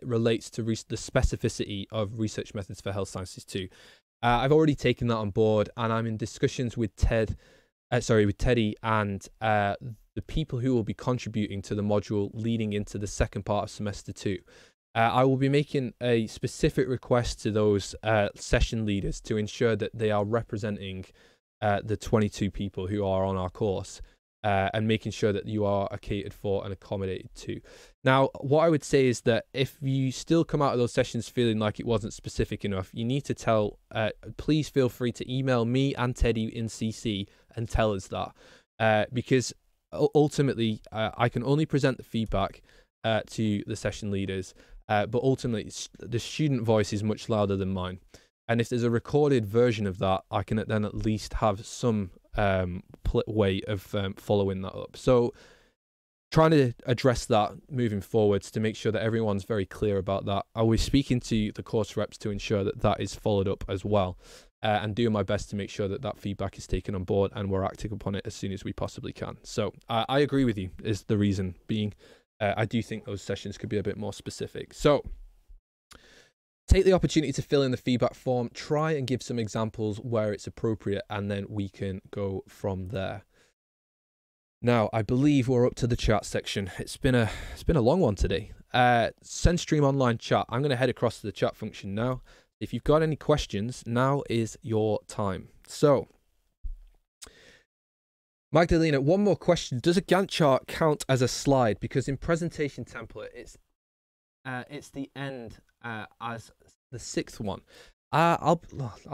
relates to the specificity of research methods for health sciences 2. I've already taken that on board and I'm in discussions with Teddy and the people who will be contributing to the module leading into the second part of semester 2. I will be making a specific request to those session leaders to ensure that they are representing the 22 people who are on our course and making sure that you are catered for and accommodated to. Now, what I would say is that if you still come out of those sessions feeling like it wasn't specific enough, you need to please feel free to email me and Teddy in CC and tell us that, because ultimately I can only present the feedback to the session leaders, but ultimately the student voice is much louder than mine. And if there's a recorded version of that, I can then at least have some way of following that up. So trying to address that moving forwards to make sure that everyone's very clear about that. I was speaking to the course reps to ensure that that is followed up as well, and doing my best to make sure that that feedback is taken on board and we're acting upon it as soon as we possibly can. So I agree with you, is the reason being. I do think those sessions could be a bit more specific. So take the opportunity to fill in the feedback form, try and give some examples where it's appropriate, and then we can go from there. Now, I believe we're up to the chat section. It's been a long one today. SEN Stream online chat. I'm going to head across to the chat function now. If you've got any questions, now is your time. So Magdalena, one more question. Does a Gantt chart count as a slide? Because in presentation template, it's the end as the sixth one. I'll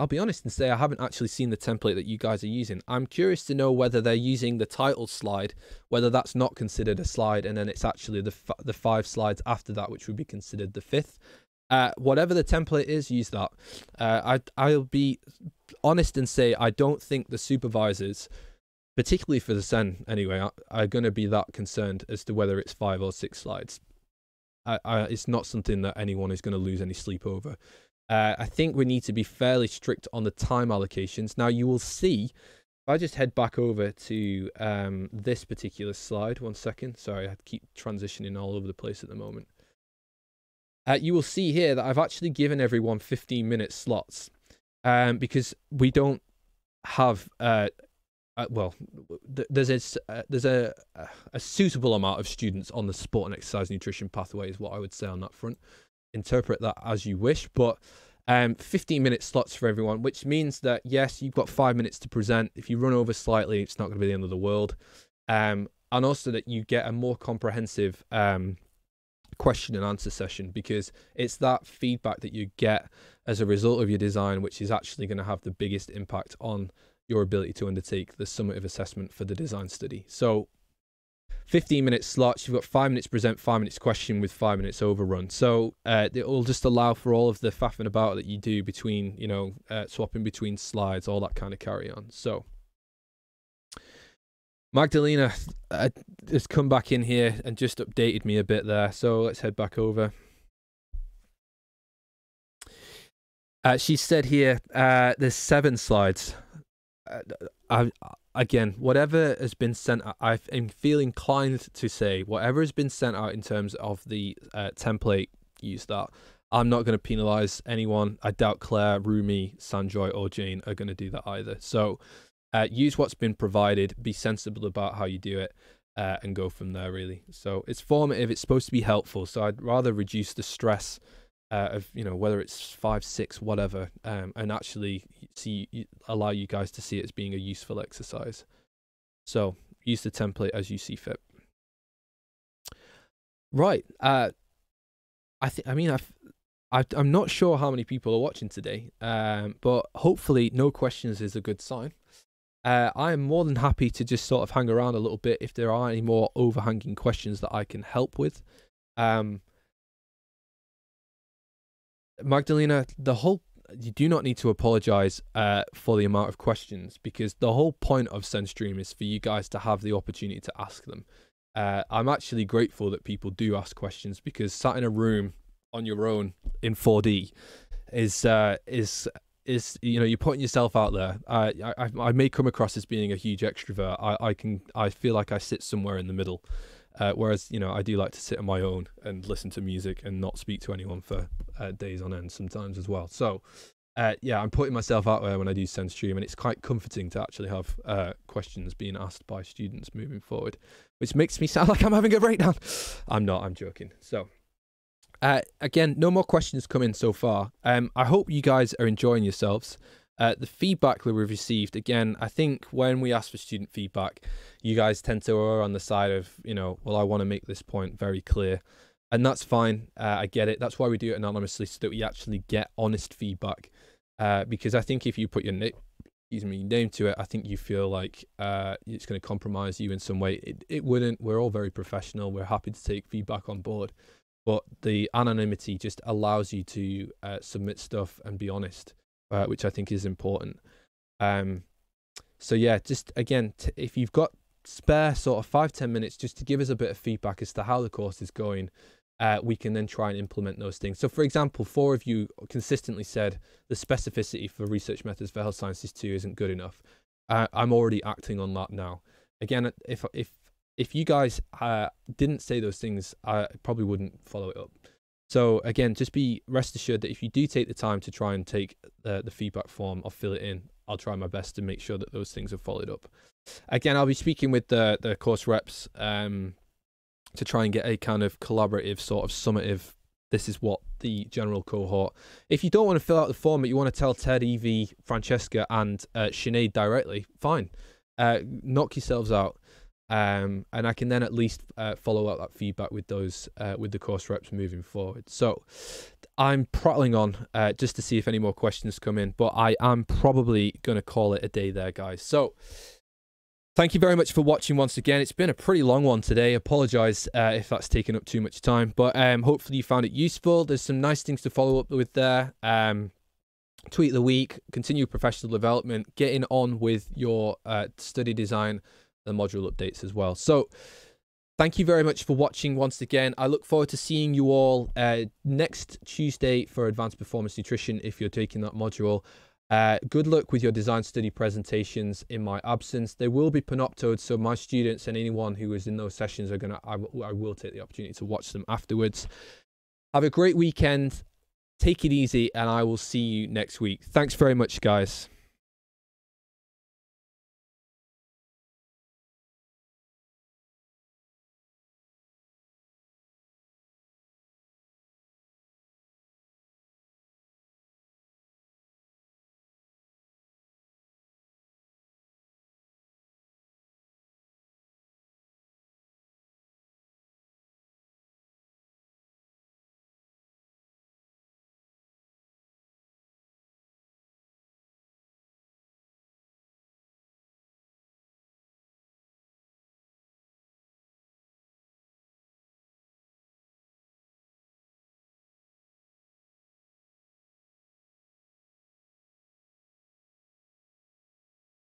be honest and say I haven't actually seen the template that you guys are using. I'm curious to know whether they're using the title slide, whether that's not considered a slide, and then it's actually the 5 slides after that, which would be considered the 5th. Whatever the template is, use that. I'll be honest and say I don't think the supervisors, particularly for the SEN anyway, are going to be that concerned as to whether it's 5 or 6 slides. It's not something that anyone is going to lose any sleep over. I think we need to be fairly strict on the time allocations. Now, you will see, if I just head back over to this particular slide, 1 second. Sorry, I keep transitioning all over the place at the moment. You will see here that I've actually given everyone 15-minute slots because we don't have... well, there's a suitable amount of students on the sport and exercise nutrition pathway is what I would say on that front. Interpret that as you wish, but 15-minute slots for everyone, which means that yes, you've got 5 minutes to present. If you run over slightly, it's not going to be the end of the world, and also that you get a more comprehensive question and answer session, because it's that feedback that you get as a result of your design which is actually going to have the biggest impact on your ability to undertake the summative assessment for the design study. So 15-minute slots, you've got 5 minutes to present, 5 minutes question with 5 minutes overrun. So it will just allow for all of the faffing about that you do between, you know, swapping between slides, all that kind of carry on. So Magdalena has come back in here and just updated me a bit there. So let's head back over. She said here, there's 7 slides. Again, whatever has been sent out, I am feeling inclined to say whatever has been sent out in terms of the template, use that. I'm not going to penalise anyone. I doubt Claire, Rumi, Sanjoy or Jane are going to do that either. So use what's been provided, be sensible about how you do it, and go from there, really. So it's formative, it's supposed to be helpful, so I'd rather reduce the stress of, you know, whether it's 5, 6, whatever, and actually allow you guys to see it as being a useful exercise. So use the template as you see fit. Right. I'm not sure how many people are watching today, but hopefully no questions is a good sign. I am more than happy to just sort of hang around a little bit if there are any more overhanging questions that I can help with. Magdalena, you do not need to apologize for the amount of questions, because the whole point of SenStream is for you guys to have the opportunity to ask them. I'm actually grateful that people do ask questions, because sat in a room on your own in 4D is you know, you're putting yourself out there. I may come across as being a huge extrovert. I feel like I sit somewhere in the middle. Whereas, you know, I do like to sit on my own and listen to music and not speak to anyone for days on end sometimes as well. So, yeah, I'm putting myself out there when I do SenStream, and it's quite comforting to actually have questions being asked by students moving forward, which makes me sound like I'm having a breakdown. I'm not, I'm joking. So, again, no more questions come in so far. I hope you guys are enjoying yourselves. The feedback that we've received, again, I think when we ask for student feedback, you guys tend to err on the side of, you know, well, I want to make this point very clear. And that's fine. I get it. That's why we do it anonymously, so that we actually get honest feedback. Because I think if you put your name to it, I think you feel like it's going to compromise you in some way. It wouldn't. We're all very professional. We're happy to take feedback on board. But the anonymity just allows you to submit stuff and be honest. Which I think is important. So yeah, just again, if you've got spare sort of 5-10 minutes just to give us a bit of feedback as to how the course is going, we can then try and implement those things. So for example, 4 of you consistently said the specificity for research methods for health sciences 2 isn't good enough. I'm already acting on that now. Again, if you guys didn't say those things, I probably wouldn't follow it up. So again, just be rest assured that if you do take the time to try and take the feedback form or fill it in, I'll try my best to make sure that those things are followed up. Again, I'll be speaking with the course reps to try and get a kind of collaborative sort of summative, this is what the general cohort. If you don't want to fill out the form but you want to tell Ted, Evie, Francesca and Sinead directly, fine. knock yourselves out. And I can then at least follow up that feedback with those with the course reps moving forward. So I'm prattling on just to see if any more questions come in, but I am probably going to call it a day there, guys. So thank you very much for watching once again. It's been a pretty long one today. Apologize if that's taken up too much time, but hopefully you found it useful. There's some nice things to follow up with there. Tweet of the week, continue professional development, getting on with your study design, the module updates as well. So thank you very much for watching once again. I look forward to seeing you all next Tuesday for Advanced Performance Nutrition if you're taking that module. Good luck with your design study presentations in my absence. They will be panoptoed, so my students and anyone who is in those sessions are I will take the opportunity to watch them afterwards. Have a great weekend. Take it easy, and I will see you next week. Thanks very much, guys.